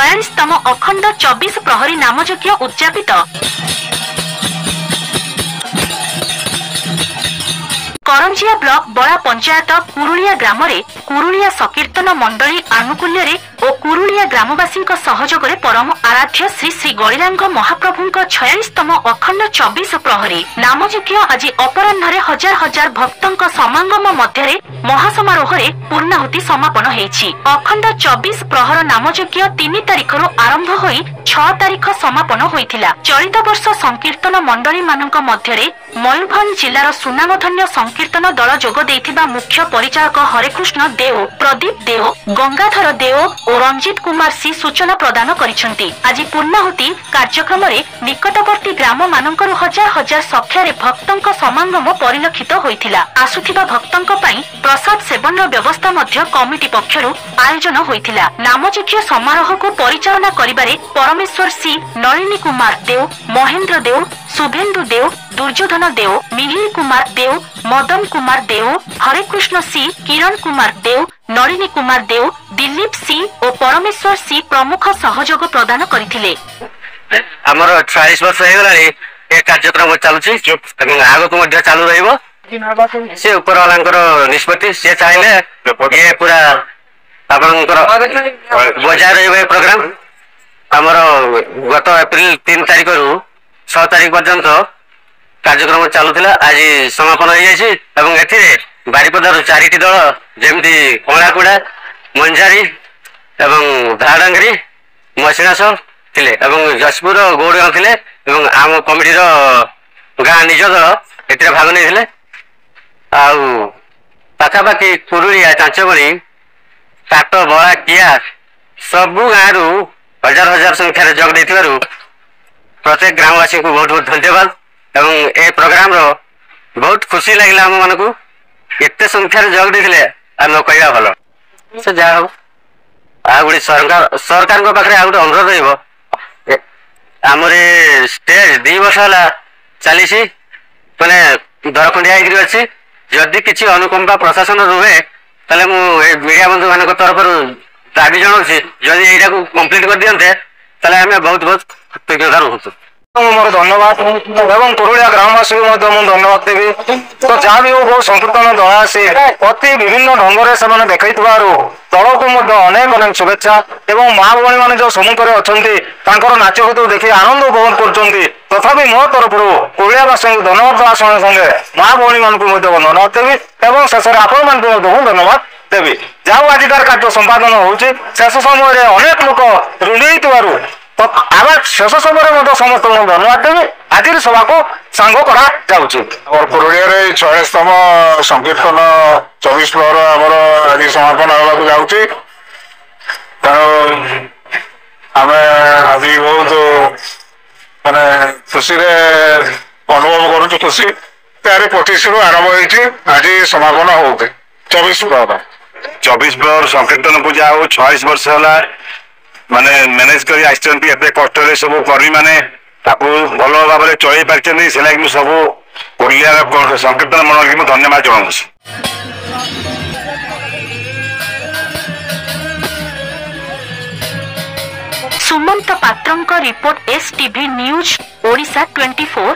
46तम अखंड 24 प्रहरी नामयज्ञ उद्यापित। करंजिया ब्लॉक बड़ा पंचायत कुरुलिया ग्राम रे कुरुलिया संकीर्तन मंडली आनुकूल्य रे और कुरुलिया ग्रामवासी सहयोग रे परम आराध्य श्री श्री गौरीरांग महाप्रभु 46तम अखंड 24 प्रहरी नामयज्ञ आज अपराह्न हजार हजार भक्तों समागम मध्य महासमारोह रे पूर्णाहुति समापन होईछि। अखंड 24 प्रहर नामयज्ञ 3 तारिख रु आरंभ होई 6 तारिख समापन होइथिला। चलित वर्ष संकीर्तन मंडली मानक मध्य मयूरभंज जिलार सुनामधन्य संकीर्तन दल जोग देइथिबा मुख्य परिचालक हरेकृष्ण देव, प्रदीप देव, गंगाधर देव और रंजित कुमार सी सूचना प्रदान करिसेंती। आज पूर्णाहुति कार्यक्रम रे निकटवर्ती ग्राम मानकर हजार हजार संख्यार भक्तों समागम परिलक्षित होइथिला। आसुथिबा भक्तों पई प्रसाद सेवन व्यवस्था मध्य कमिटी पक्षरु आयोजन होइथिला। नामयज्ञ समारोह को परिचालना करिबारे परमेश्वर सी, नलिनी कुमार देव, महेंद्र देव, शुभेन्दु देव, दुर्योधन देव, मिहिर कुमार देव, मदन कुमार देव, हरेकृष्ण सी, किरण कुमार देव, नलिनी कुमार देव, दिलीप सी और परमेश्वर सी प्रमुख सहयोग प्रदान करथिले। हमर 40 वर्ष हे गलानी ए कार्यक्रम चालुछि एवं आगो मध्य चालू रहइबो। से ऊपर वालांकर निष्पत्ति से चाहिले ये पूरा आपनकर बजाय रहइबे प्रोग्राम। हमर गत एप्रिल 3 तारिख रु 6 तारिख पर्यंत कार्यक्रम चालुथिला। आज समापन हो जायछि एवं एथिरे बारिपदार 4टी दल जेमति कोणाकुड़ा, मंझारी एवं धाडंगरी, मसिनासर थिले एवं जसपुर गौड़गांव थिले एवं आम कमिटी रो गाँ निज दल एथिरे भाग नेथिले। आउ पाखापाखि कुरुलिया, चांचबणी, काट, बड़ा, किया सबु गाँव हजार हजार संख्यार जोग देथिबारु प्रत्येक ग्रामवासी को बहुत बहुत धन्यवाद। एवं ए प्रोग्राम रो बहुत खुशी लगिला हम मानकू एते संख्यार जोग देथिले आ न कहया भलो से जा हो। आ गुडी सरकार को पाखरे आ गुडी अनुरोध रहइबो। हमरे स्टेज 2 वर्ष होला चलीसी माने दरखंडिया हेकरी अछि। जदि किछि अनुकंपा प्रशासन रुहे तले मु मीडिया बंधु मानक तरफ दाबी जणाउछि जदि एटा को कंप्लीट कर दियंते तले हमें बहुत बहुत कृतज्ञता रहउछु। मोर धन्यवाद एवं कुरुलिया ग्रामवासी को धन्यवाद देवी। तो जहाँ भी हो संकीर्तन दल आसी अति विभिन्न ढंग से देखई दल को अनेक अनेक शुभेच्छा एवं माँ भौणी मैंने जो सम्मुखें अच्छा नाच गीत देखिए आनंद उपभोग कर तथापि मो तरफ कुरुलियावासी को धन्यवाद देवा संगे संगे माँ भौणी मान धन्यवाद देवी और शेष आपण मान धन्यवाद देवी। जहाँ आजिकार कार्य संपादन होचे शेष समय अनेक लोक ऋणी तो आगे शेष समय समस्त धन्यवाद देवी। आज सभा को सांग करा कुरुलिया 46तम संकीर्तन 24 प्रहर आमर आज समापन होगा जाऊँगी। तेणु आम आज बहुत माने खुशी अनुभव करुँ। खुशी 25 रु आरंभ होती आज समापन हो 24 प्रहर संकीर्तन को जाओ 46 वर्ष है माने मैनेज करी आइछन्ती एते कष्ट रे सब कर्मी माने ताकू भलो भाव में चलई पारछन्ती से लागि सब कुरुलिया संकीर्तन मंडल को धन्यवाद जणाउछि। सुमंत पात्रंक रिपोर्ट एसटीवी न्यूज ओडिशा 24।